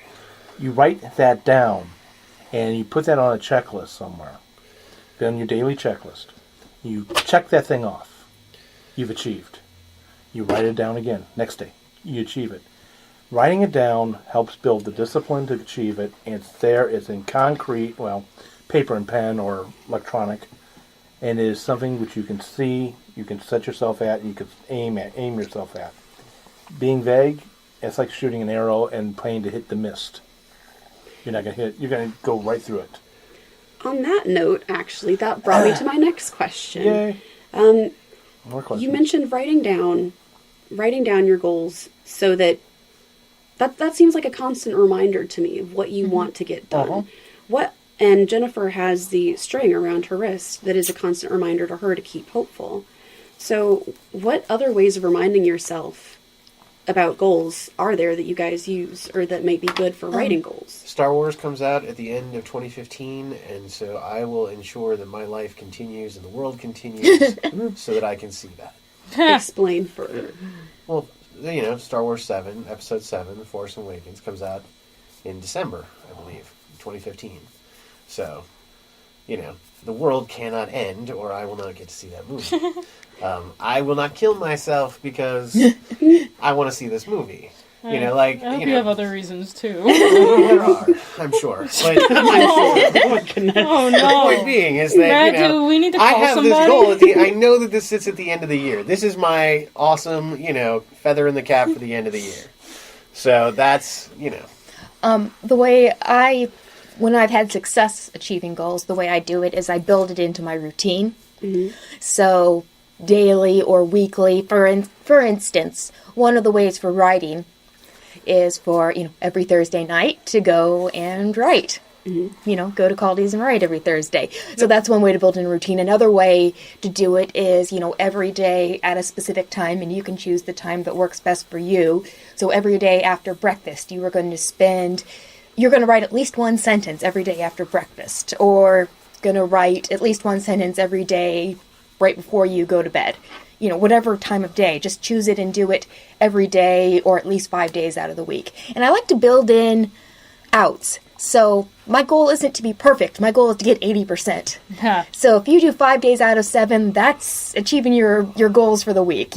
You write that down, and you put that on a checklist somewhere. Then your daily checklist. You check that thing off. You've achieved. You write it down again. Next day, you achieve it. Writing it down helps build the discipline to achieve it, and it's there. It's in concrete, paper and pen or electronic, and it is something which you can see, you can set yourself at, and you can aim yourself at. Being vague, it's like shooting an arrow and planning to hit the mist. You're not going to hit it. You're going to go right through it. On that note, actually, that brought me to my next question. Yay. More questions. You mentioned writing down your goals so that seems like a constant reminder to me of what you want to get done. Uh-huh. And Jennifer has the string around her wrist that is a constant reminder to her to keep hopeful. So what other ways of reminding yourself about goals are there that you guys use or that may be good for writing goals? Star Wars comes out at the end of 2015, and so I will ensure that my life continues and the world continues so that I can see that. Explain further. Well, Star Wars 7, Episode 7, The Force Awakens, comes out in December, I believe, 2015. So, the world cannot end, or I will not get to see that movie. I will not kill myself because I want to see this movie. You know, like, I hope you you know. have other reasons too. There are, I'm sure. But Oh the no! point being is that, Matt, you know, do we need to call I have somebody? this goal. I know that this sits at the end of the year. This is my awesome, you know, feather in the cap for the end of the year. So that's, you know. The way when I've had success achieving goals, the way I do it is I build it into my routine. Mm-hmm. So daily or weekly, for instance, one of the ways for writing is for, every Thursday night to go and write. Mm-hmm. Go to Caldy's and write every Thursday. So that's one way to build in a routine. Another way to do it is, every day at a specific time, and you can choose the time that works best for you. So every day after breakfast, you're going to write at least one sentence every day after breakfast, or going to write at least one sentence every day right before you go to bed. Whatever time of day, just choose it and do it every day or at least 5 days out of the week. And I like to build in outs. So my goal isn't to be perfect. My goal is to get 80%. Yeah. So if you do 5 days out of 7, that's achieving your goals for the week,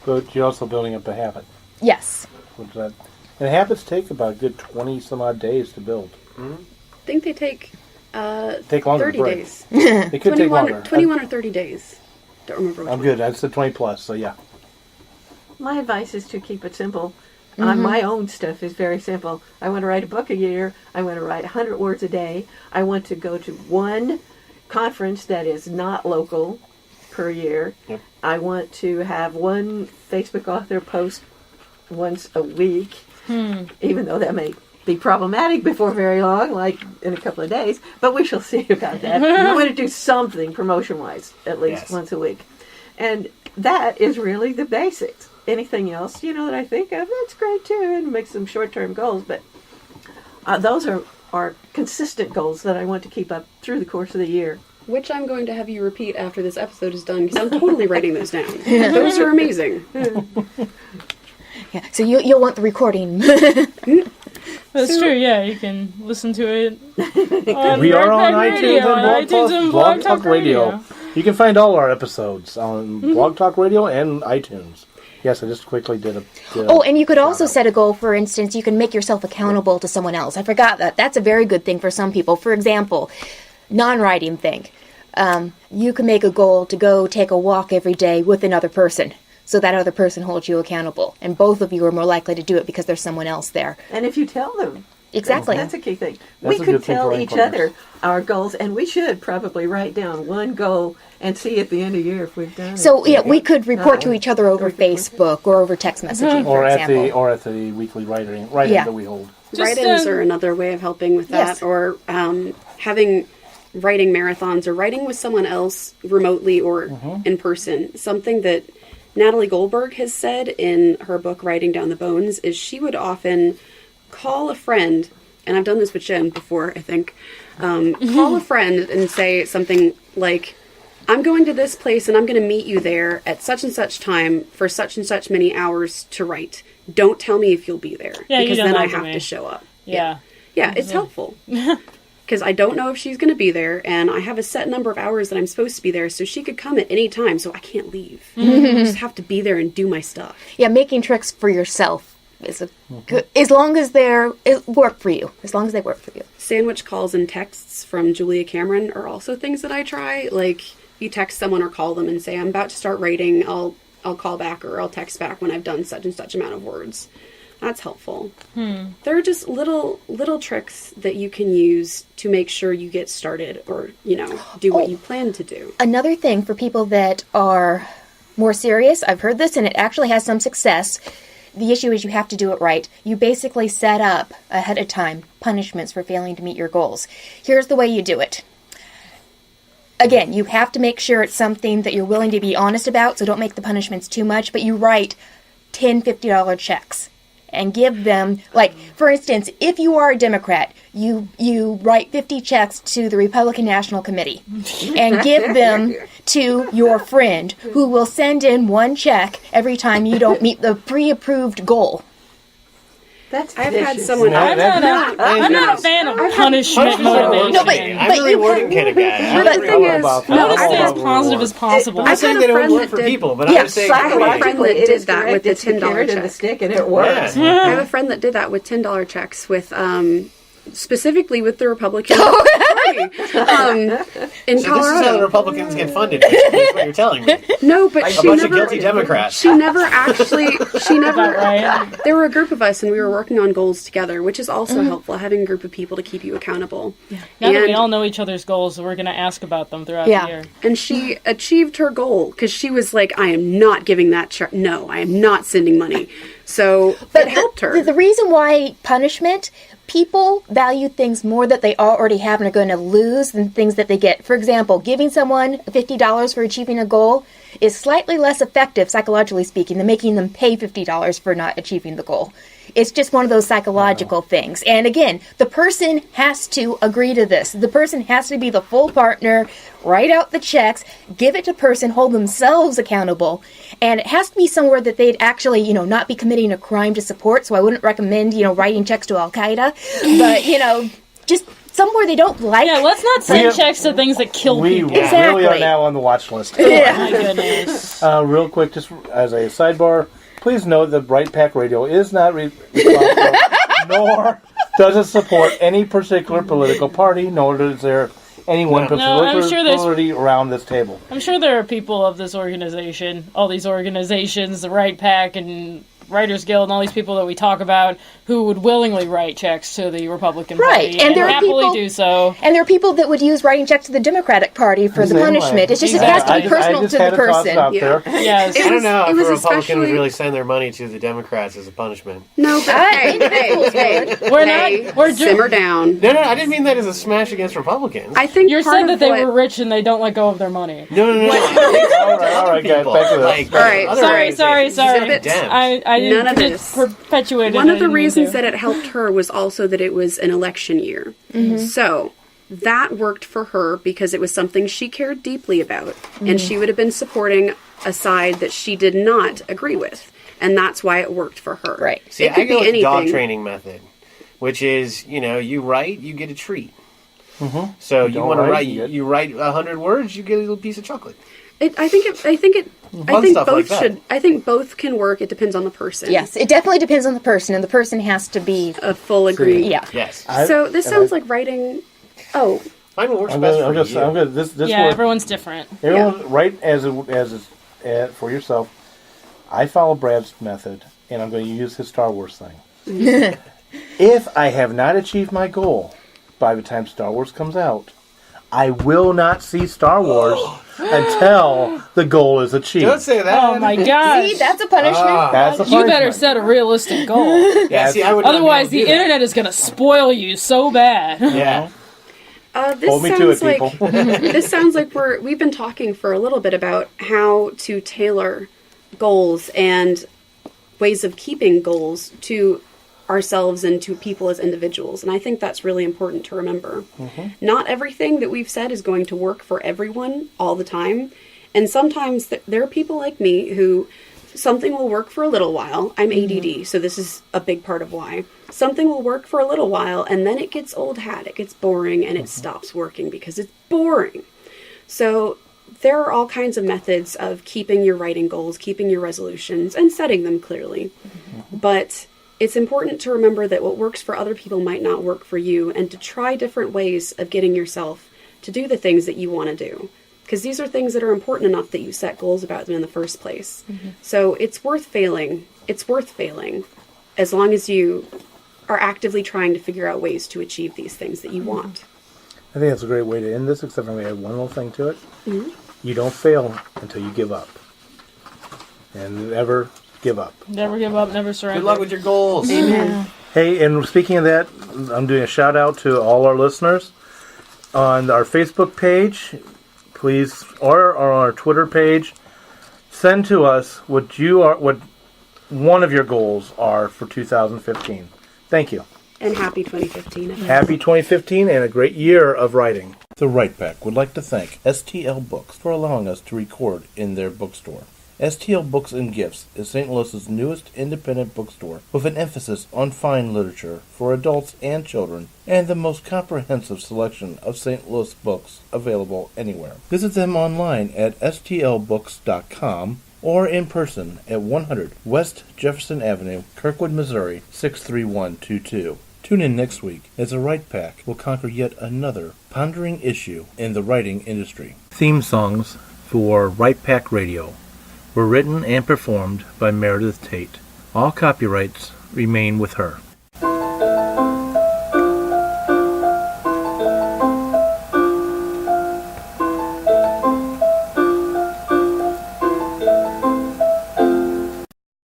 But you're also building up a habit. Yes. And habits take about a good 20 some odd days to build. I think they take Take longer 30 to break. days. They could take longer. 21 or 30 days. Don't remember which I'm one. good. I said 20 plus, so yeah. My advice is to keep it simple. My own stuff is very simple. I want to write a book a year. I want to write 100 words a day. I want to go to one conference that is not local per year. Yep. I want to have one Facebook author post once a week, even though that may be problematic before very long, like in a couple of days, but we shall see about that. I want to do something promotion-wise at least once a week. And that is really the basics. Anything else, that I think of, that's great too, and make some short-term goals, but those are consistent goals that I want to keep up through the course of the year. Which I'm going to have you repeat after this episode is done, because I'm totally writing those down. Those are amazing. Yeah. So you'll want the recording. That's true, yeah. You can listen to it on We are on Red iTunes Radio, and Blog Talk Radio. You can find all our episodes on Blog Talk Radio and iTunes. Yes, I just quickly did a and you could also set a goal. For instance, you can make yourself accountable to someone else. I forgot that. That's a very good thing for some people. For example, non-writing thing. You can make a goal to go take a walk every day with another person. So that other person holds you accountable. And both of you are more likely to do it because there's someone else there. And if you tell them. Exactly. That's a key thing. That's We a good could thing tell for each partners. other our goals, and we should probably write down one goal and see at the end of the year if we've done it. So yeah, we could report to each other over Facebook or over text messaging, for or at example. the weekly writing Yeah. that we hold. Write-ins are another way of helping with that, Yes. or having writing marathons or writing with someone else remotely or in person. Something that Natalie Goldberg has said in her book Writing Down the Bones is she would often call a friend, and I've done this with Jen before, I think, call a friend and say something like, I'm going to this place and I'm going to meet you there at such and such time for such and such many hours to write. Don't tell me if you'll be there, Yeah, you because don't then I lie to have me. to show up. Yeah. Yeah, it's helpful. Because I don't know if she's going to be there, and I have a set number of hours that I'm supposed to be there, so she could come at any time, so I can't leave. I just have to be there and do my stuff. Yeah, making tricks for yourself is a good, as long as it work for you. As long as they work for you. Sandwich calls and texts from Julia Cameron are also things that I try. Like, you text someone or call them and say, I'm about to start writing, I'll call back or I'll text back when I've done such and such amount of words. That's helpful. There are just little tricks that you can use to make sure you get started or, do what you plan to do. Another thing for people that are more serious, I've heard this and it actually has some success. The issue is you have to do it right. You basically set up ahead of time punishments for failing to meet your goals. Here's the way you do it. Again, you have to make sure it's something that you're willing to be honest about, so don't make the punishments too much, but you write $10, $50 checks. And give them, like, for instance, if you are a Democrat, you write 50 checks to the Republican National Committee and give them to your friend who will send in one check every time you don't meet the pre-approved goal. That's I've had vicious. someone. I'm not a fan of punishment motivation. No, but I'm a rewarding kind of guy. But the thing is, about I that. want to stay as All about positive reward. as possible. I'm not saying had they a don't friend work for that did- people, but Yeah, I'm saying Psychologically, that it is did that correct. with the It's the $10 carrot and the check. stick, and it works. Yeah. I have a friend that did that with $10 checks with specifically with the Republican Oh. Party in So this is how the Colorado. Republicans get funded. Basically, is what you're telling me. No, but A she bunch of never. guilty Democrats. She never actually. She never. Right? There were a group of us, and we were working on goals together, which is also helpful. Having a group of people to keep you accountable. Now that we And- all know each other's goals, we're going to ask about them throughout Yeah. the year. And she achieved her goal because she was like, "I am not giving that check. No, I am not sending money." So it helped her. The reason why punishment, people value things more that they already have and are going to lose than things that they get. For example, giving someone $50 for achieving a goal is slightly less effective, psychologically speaking, than making them pay $50 for not achieving the goal. It's just one of those psychological things. And again, the person has to agree to this. The person has to be the full partner, write out the checks, give it to person, hold themselves accountable. And it has to be somewhere that they'd actually, not be committing a crime to support. So I wouldn't recommend, writing checks to Al-Qaeda. But, just somewhere they don't like. Yeah, let's not send We- checks to things that kill We people. really Exactly. are now on the watch list. Yeah. My goodness. Real quick, just as a sidebar, please note that Bright Pack Radio is not responsible, nor does it support any particular political party, nor is there any one No, I'm particular sure there's- party around this table. I'm sure there are people of this organization, all these organizations, the Right Pack and Writers Guild, and all these people that we talk about, who would willingly write checks to the Republican Right, Party and there are happily people- do so. And there are people that would use writing checks to the Democratic Party for the Same way. punishment. It's just, it has to be personal to the had to toss it person. out Yeah. there. Yes. It I don't was- know it if was a Republican would especially- really send their money to the Democrats as a punishment. No, but hey, We're hey, not- we're ju- simmer down. No, I didn't mean that as a smash against Republicans. I think You're part saying of that they what- were rich and they don't let go of their money. No. All right, guys, back to this. Like, All right, other Sorry. organizations. Zip it. I None of didn't this. perpetuate it. One I of the didn't mean reasons to. that it helped her was also that it was an election year. So that worked for her because it was something she cared deeply about. And she would have been supporting a side that she did not agree with. And that's why it worked for her. Right. See, It could I go be with the dog anything. training method, which is, you write, you get a treat. So you don't want to write, write, you get- you write 100 words, you get a little piece of chocolate. I think Fun stuff like both that. should. I think both can work. It depends on the person. Yes, it definitely depends on the person, and the person has to be. A full agree. Yeah. Yes. So this sounds like writing. Oh, Find what works I'm best gonna, for you. I'm gonna, this Yeah, work- everyone's different. everyone write for yourself. I follow Brad's method, and I'm going to use his Star Wars thing. If I have not achieved my goal by the time Star Wars comes out, I will not see Star Wars until the goal is achieved. Don't say that. Oh my gosh. See, that's a punishment. That's the You better punishment. set a realistic goal. Yeah, see, I would not be Otherwise, able to the do that. internet is going to spoil you so bad. Yeah. this Hold me to it, sounds like people. this sounds like we've been talking for a little bit about how to tailor goals and ways of keeping goals to ourselves and to people as individuals. And I think that's really important to remember. Not everything that we've said is going to work for everyone all the time. And sometimes there are people like me who something will work for a little while. I'm ADD, so this is a big part of why. Something will work for a little while, and then it gets old hat, it gets boring, and it stops working because it's boring. So there are all kinds of methods of keeping your writing goals, keeping your resolutions, and setting them clearly. But it's important to remember that what works for other people might not work for you, and to try different ways of getting yourself to do the things that you want to do. Because these are things that are important enough that you set goals about them in the first place. So it's worth failing. It's worth failing as long as you are actively trying to figure out ways to achieve these things that you want. I think that's a great way to end this, except for we add one little thing to it. You don't fail until you give up. And never give up. Never give up, never surrender. Good luck with your goals. Hey, and speaking of that, I'm doing a shout out to all our listeners on our Facebook page, please, or on our Twitter page. Send to us what one of your goals are for 2015. Thank you. And happy 2015. Happy 2015 and a great year of writing. The Right Back would like to thank STL Books for allowing us to record in their bookstore STL Books and Gifts is St. Louis's newest independent bookstore with an emphasis on fine literature for adults and children and the most comprehensive selection of St. Louis books available anywhere. Visit them online at stlbooks.com or in person at 100 West Jefferson Avenue, Kirkwood, Missouri 63122. Tune in next week as the Write Pack will conquer yet another pondering issue in the writing industry. Theme songs for Write Pack Radio were written and performed by Meredith Tate. All copyrights remain with her.